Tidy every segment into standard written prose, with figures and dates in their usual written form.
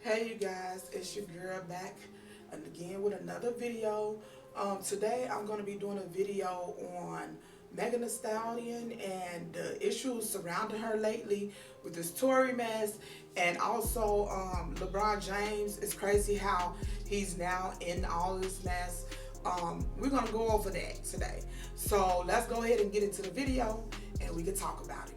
Hey you guys, it's your girl back and again with another video. Today I'm going to be doing a video on Megan Thee Stallion and the issues surrounding her lately with this Tory mess, and also LeBron James. It's crazy how he's now in all this mess. We're going to go over that today. So let's go ahead and get into the video and we can talk about it.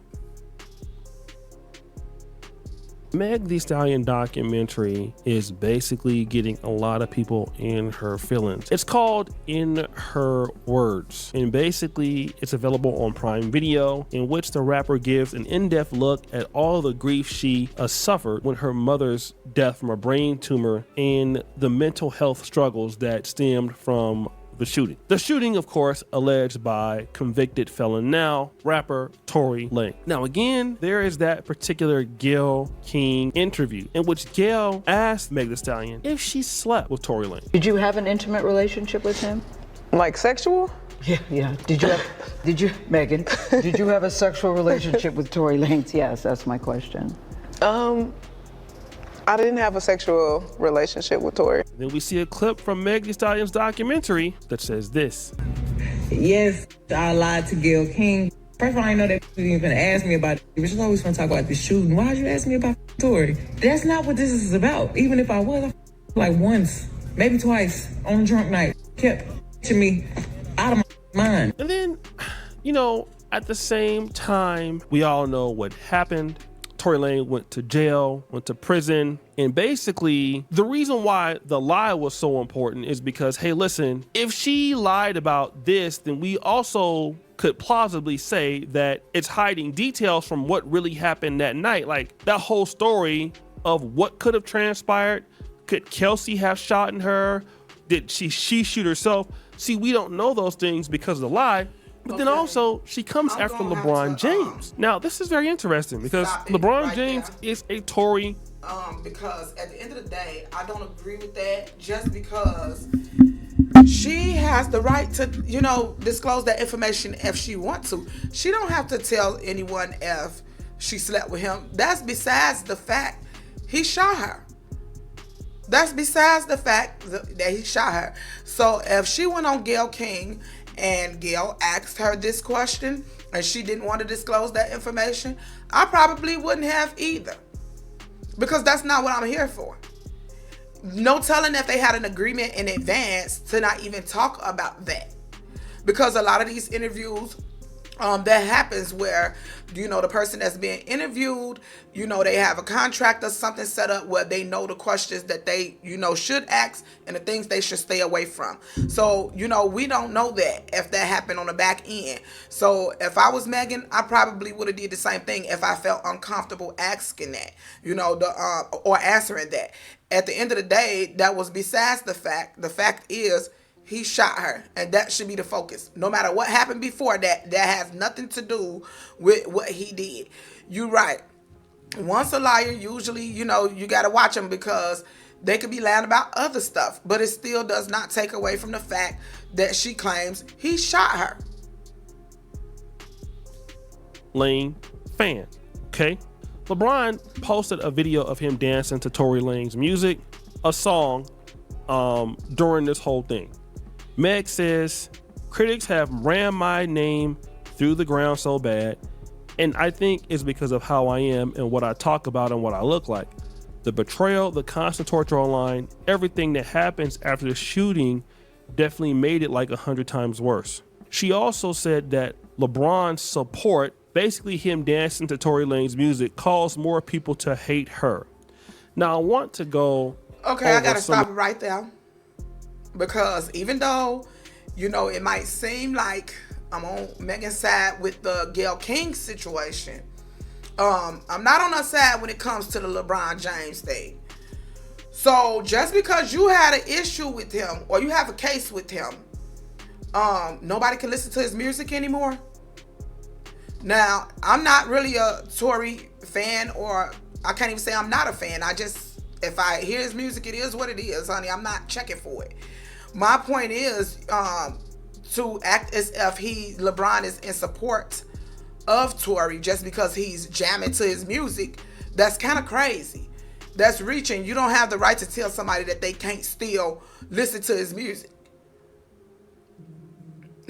Meg Thee Stallion documentary is basically getting a lot of people in her feelings. It's called In Her Words, and basically it's available on Prime Video, in which the rapper gives an in-depth look at all the grief she suffered with her mother's death from a brain tumor and the mental health struggles that stemmed from the shooting. The shooting, of course, alleged by convicted felon now rapper Tory Lanez. Now again, there is that particular Gayle King interview in which Gayle asked Meg Thee Stallion if she slept with Tory Lanez. Did you have an intimate relationship with him? Like sexual? Yeah. Megan, did you have a sexual relationship with Tory Lanez? Yes, that's my question. I didn't have a sexual relationship with Tory. Then we see a clip from Meg Thee Stallion's documentary that says this. Yes, I lied to Gayle King. First of all, I didn't know that you even asked me about it. Bitch, always want to talk about the shooting. Why'd you ask me about Tory? That's not what this is about. Even if I was, like once, maybe twice, on a drunk night, kept to me out of my mind. And then, at the same time, we all know what happened. Tory Lanez went to jail, went to prison, and basically the reason why the lie was so important is because, hey, listen, if she lied about this, then we also could plausibly say that it's hiding details from what really happened that night. Like that whole story of what could have transpired. Could Kelsey have shot in her? Did she shoot herself? See, we don't know those things because of the lie. But then also, she comes after LeBron James. Now, this is very interesting because LeBron James is a Tory. Because at the end of the day, I don't agree with that just because she has the right to, disclose that information if she wants to. She don't have to tell anyone if she slept with him. That's besides the fact he shot her. That's besides the fact that he shot her. So if she went on Gayle King and Gayle asked her this question and she didn't want to disclose that information, I probably wouldn't have either. Because that's not what I'm here for. No telling if they had an agreement in advance to not even talk about that. Because a lot of these interviews, that happens where, the person that's being interviewed, they have a contract or something set up where they know the questions that they, should ask and the things they should stay away from. So, we don't know that if that happened on the back end. So if I was Megan, I probably would have did the same thing if I felt uncomfortable asking that, or answering that. At the end of the day, that was besides the fact. The fact is, he shot her, and that should be the focus. No matter what happened before that, that has nothing to do with what he did. You're right. Once a liar, usually, you got to watch them because they could be lying about other stuff, but it still does not take away from the fact that she claims he shot her. Lane fan, okay? LeBron posted a video of him dancing to Tory Lanez's music, a song, during this whole thing. Meg says, critics have ran my name through the ground so bad, and I think it's because of how I am and what I talk about and what I look like. The betrayal, the constant torture online, everything that happens after the shooting definitely made it like 100 times worse. She also said that LeBron's support, basically him dancing to Tory Lanez's music, caused more people to hate her. Now I want to go. Okay, I gotta stop it right there. Because even though, it might seem like I'm on Megan's side with the Gayle King situation, I'm not on her side when it comes to the LeBron James thing. So just because you had an issue with him or you have a case with him, nobody can listen to his music anymore. Now, I'm not really a Tory fan, or I can't even say I'm not a fan. If I hear his music, it is what it is, honey. I'm not checking for it. My point is to act as if LeBron is in support of Tory just because he's jamming to his music. That's kind of crazy. That's reaching. You don't have the right to tell somebody that they can't still listen to his music.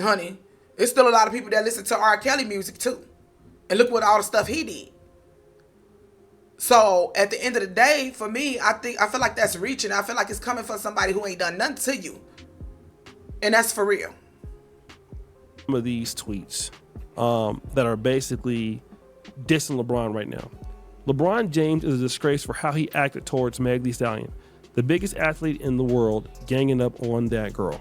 Honey, there's still a lot of people that listen to R. Kelly music too. And look what all the stuff he did. So at the end of the day, for me, I feel like that's reaching. I feel like it's coming from somebody who ain't done nothing to you. And that's for real. Some of these tweets that are basically dissing LeBron right now. LeBron James is a disgrace for how he acted towards Meg Thee Stallion, the biggest athlete in the world, ganging up on that girl.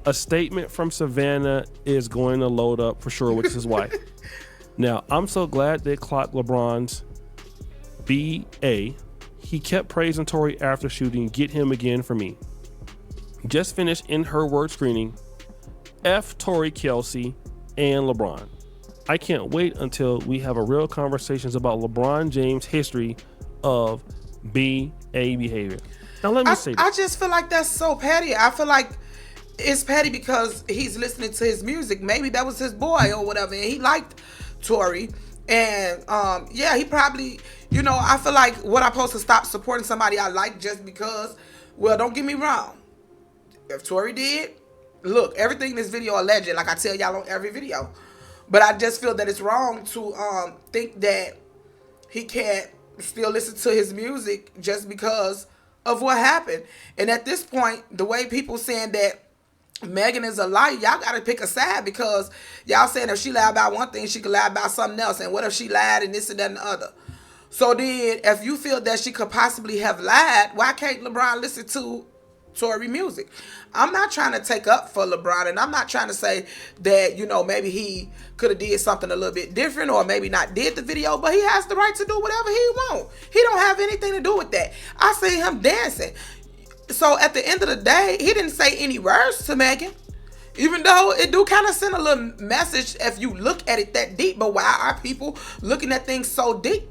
A statement from Savannah is going to load up for sure with his wife. Now, I'm so glad they clocked LeBron's BA. He kept praising Tory after shooting. Get him again for me. Just finished in her word screening. F Tory, Kelsey, and LeBron. I can't wait until we have a real conversations about LeBron James' history of BA behavior. Now, let me say this. I just feel like that's so petty. I feel like it's petty because he's listening to his music. Maybe that was his boy or whatever, and he liked Tory. And yeah, he probably, I feel like what I'm supposed to stop supporting somebody I like just because, well, don't get me wrong. If Tory did, look, everything in this video alleged, like I tell y'all on every video. But I just feel that it's wrong to think that he can't still listen to his music just because of what happened. And at this point, the way people saying that Megan is a liar, y'all got to pick a side, because y'all saying if she lied about one thing, she could lie about something else. And what if she lied and this and that and the other? So then, if you feel that she could possibly have lied, why can't LeBron listen to Tory music? I'm not trying to take up for LeBron, and I'm not trying to say that, maybe he could have did something a little bit different or maybe not did the video, but he has the right to do whatever he want. He don't have anything to do with that. I see him dancing. So at the end of the day, he didn't say any words to Megan, even though it do kind of send a little message if you look at it that deep. But why are people looking at things so deep?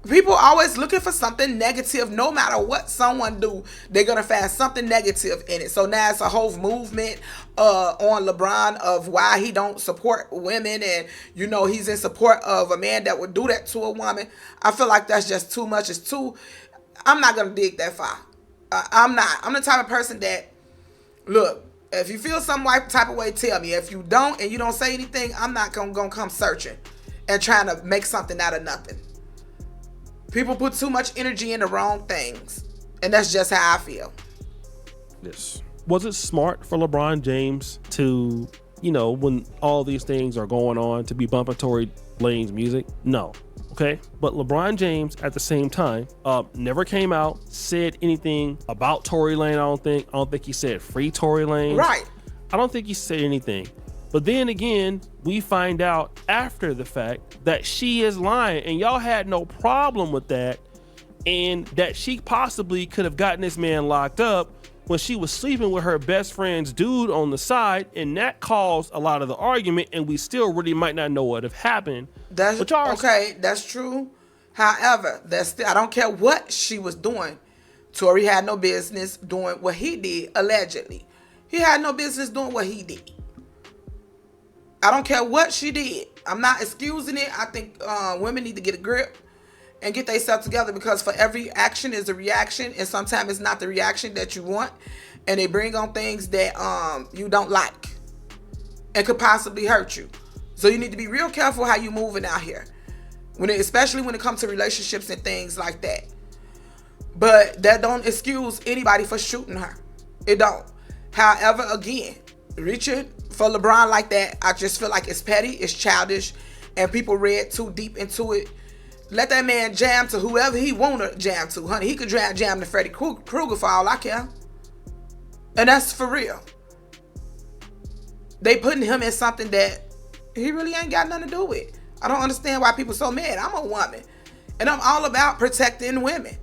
People always looking for something negative. No matter what someone do, they're going to find something negative in it. So now it's a whole movement on LeBron of why he don't support women. And, he's in support of a man that would do that to a woman. I feel like that's just too much. It's too... I'm not going to dig that far. I'm not. I'm the type of person that, look, if you feel some type of way, tell me. If you don't and you don't say anything, I'm not going to come searching and trying to make something out of nothing. People put too much energy in the wrong things. And that's just how I feel. This. Was it smart for LeBron James to, when all these things are going on, to be bumping Tory Lanez music? No. Okay. But LeBron James at the same time never came out, said anything about Tory Lanez. I don't think he said free Tory Lanez. Right. I don't think he said anything. But then again, we find out after the fact that she is lying, and y'all had no problem with that, and that she possibly could have gotten this man locked up when she was sleeping with her best friend's dude on the side, and that caused a lot of the argument, and we still really might not know what have happened. That's okay. That's true. However, I don't care what she was doing. Tory had no business doing what he did, allegedly. He had no business doing what he did. I don't care what she did. I'm not excusing it. I think women need to get a grip and get themselves together, because for every action is a reaction, and sometimes it's not the reaction that you want, and they bring on things that you don't like and could possibly hurt you. So you need to be real careful how you moving out here, especially when it comes to relationships and things like that. But that don't excuse anybody for shooting her. It don't. However, again, reaching for LeBron like that, I just feel like it's petty, it's childish, and people read too deep into it. Let that man jam to whoever he want to jam to, honey. He could jam to Freddy Krueger for all I care. And that's for real. They putting him in something that he really ain't got nothing to do with. I don't understand why people so mad. I'm a woman, and I'm all about protecting women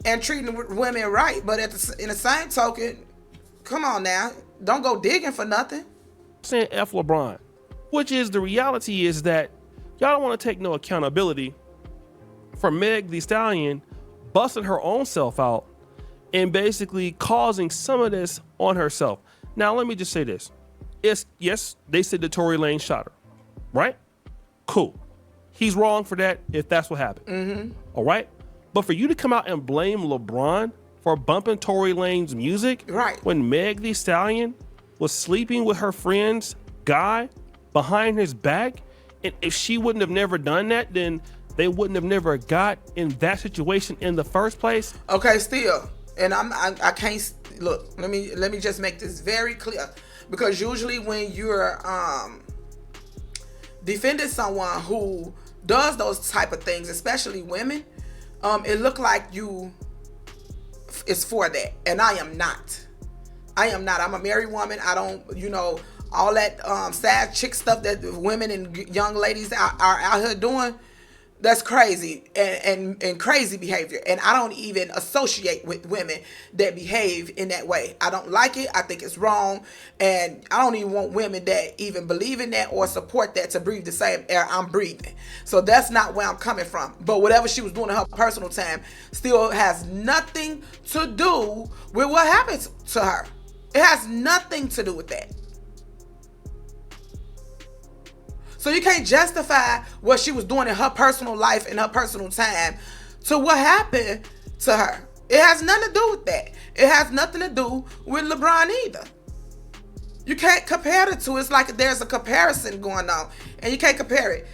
and treating women right. But in the same token, come on now, don't go digging for nothing. Saying F LeBron, which is the reality is that y'all don't want to take no accountability for Meg Thee Stallion busting her own self out and basically causing some of this on herself. Now, let me just say this. Yes, they said that Tory Lanez shot her, right? Cool. He's wrong for that if that's what happened. All right? But for you to come out and blame LeBron for bumping Tory Lanez music Right. when Meg Thee Stallion was sleeping with her friend's guy behind his back, and if she wouldn't have never done that, then they wouldn't have never got in that situation in the first place. Okay, still, and I can't look. Let me just make this very clear, because usually when you're defending someone who does those type of things, especially women, it look like you is for that, and I am not. I'm a married woman. I don't, all that sad chick stuff that women and young ladies are out here doing. That's crazy and crazy behavior. And I don't even associate with women that behave in that way. I don't like it. I think it's wrong. And I don't even want women that even believe in that or support that to breathe the same air I'm breathing. So that's not where I'm coming from. But whatever she was doing in her personal time still has nothing to do with what happened to her. It has nothing to do with that. So you can't justify what she was doing in her personal life and her personal time to what happened to her. It has nothing to do with that. It has nothing to do with LeBron either. You can't compare the two. It's like there's a comparison going on, and you can't compare it.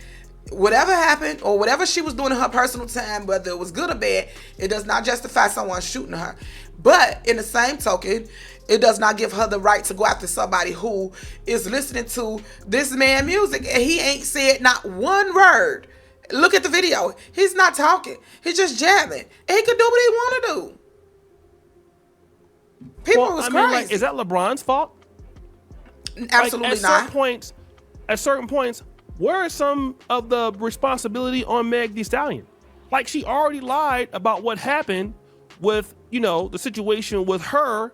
Whatever happened or whatever she was doing in her personal time, whether it was good or bad, it does not justify someone shooting her. But in the same token, it does not give her the right to go after somebody who is listening to this man music and he ain't said not one word. Look at the video. He's not talking. He's just jamming. And he could do what he want to do. People was crazy. Is that LeBron's fault? Absolutely not. At certain points, where is some of the responsibility on Meg Thee Stallion? Like, she already lied about what happened with, the situation with her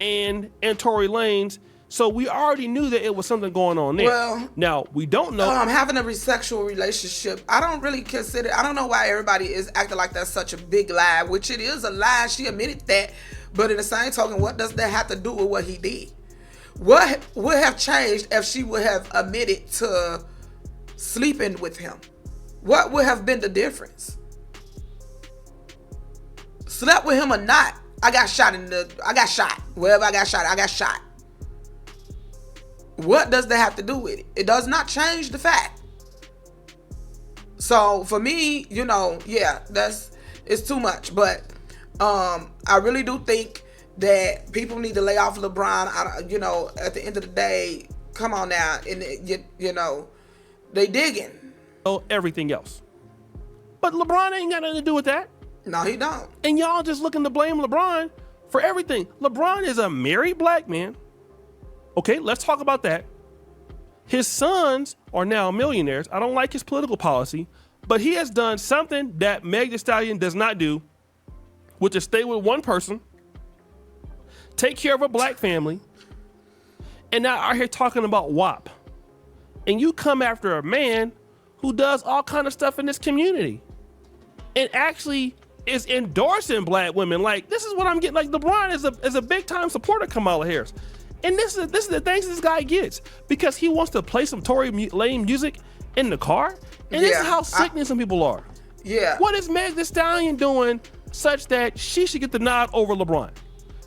and Tory Lanez. So we already knew that it was something going on there. Well, now we don't know. Having a sexual relationship, I don't really consider. I don't know why everybody is acting like that's such a big lie, which it is a lie. She admitted that, but in the same token, what does that have to do with what he did? What would have changed if she would have admitted to sleeping with him? What would have been the difference? Slept with him or not? I got shot. Wherever I got shot. What does that have to do with it? It does not change the fact. So for me, it's too much. But I really do think that people need to lay off LeBron. At the end of the day, come on now, and they digging. Everything else, but LeBron ain't got nothing to do with that. No, he don't. And y'all just looking to blame LeBron for everything. LeBron is a married black man. Okay, let's talk about that. His sons are now millionaires. I don't like his political policy, but he has done something that Meg Thee Stallion does not do, which is stay with one person, take care of a black family, and now out here talking about WAP. And you come after a man who does all kind of stuff in this community and actually is endorsing black women. Like, this is what I'm getting. Like, LeBron is a big time supporter of Kamala Harris. And this is the things this guy gets because he wants to play some Tory Lanez music in the car. And this is how sickening some people are. Yeah. What is Meg Thee Stallion doing such that she should get the nod over LeBron?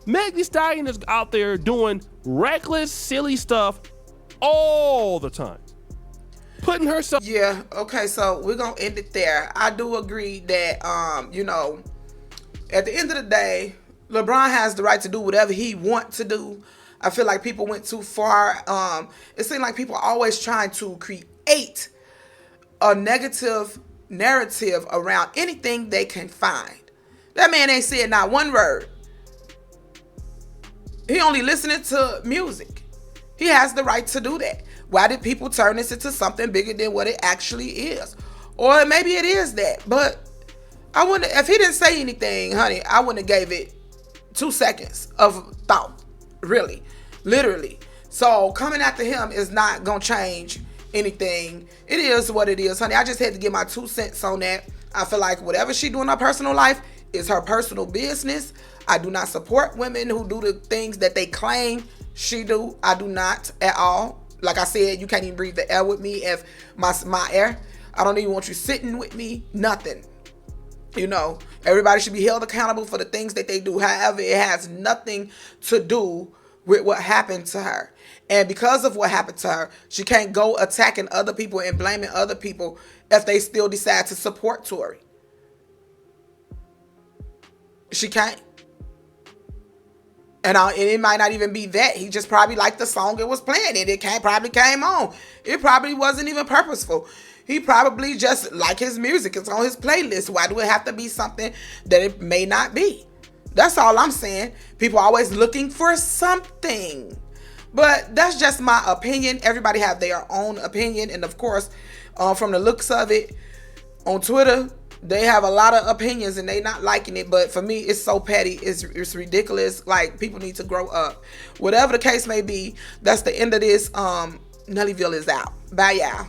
Meg Thee Stallion is out there doing reckless, silly stuff all the time. Putting herself. Yeah, okay, so we're gonna end it there. I do agree that at the end of the day, LeBron has the right to do whatever he wants to do. I feel like people went too far. It seems like people are always trying to create a negative narrative around anything they can find. That man ain't said not one word. He only listening to music. He has the right to do that. Why did people turn this into something bigger than what it actually is? Or maybe it is that. But I wouldn't. If he didn't say anything, honey, I wouldn't have gave it 2 seconds of thought. Really, literally. So coming after him is not gonna change anything. It is what it is, honey. I just had to get my 2 cents on that. I feel like whatever she do in her personal life is her personal business. I do not support women who do the things that they claim she do. I do not at all. Like I said, you can't even breathe the air with me if my air. I don't even want you sitting with me. Nothing. You know, everybody should be held accountable for the things that they do. However, it has nothing to do with what happened to her. And because of what happened to her, she can't go attacking other people and blaming other people if they still decide to support Tory. She can't. And it might not even be that. He just probably liked the song it was playing. And it probably came on. It probably wasn't even purposeful. He probably just like his music. It's on his playlist. Why do it have to be something that it may not be? That's all I'm saying. People are always looking for something. But that's just my opinion. Everybody have their own opinion. And of course, from the looks of it, on Twitter, they have a lot of opinions and they not liking it. But for me, it's so petty. It's ridiculous. Like, people need to grow up. Whatever the case may be, that's the end of this. NellyVille is out. Bye, y'all.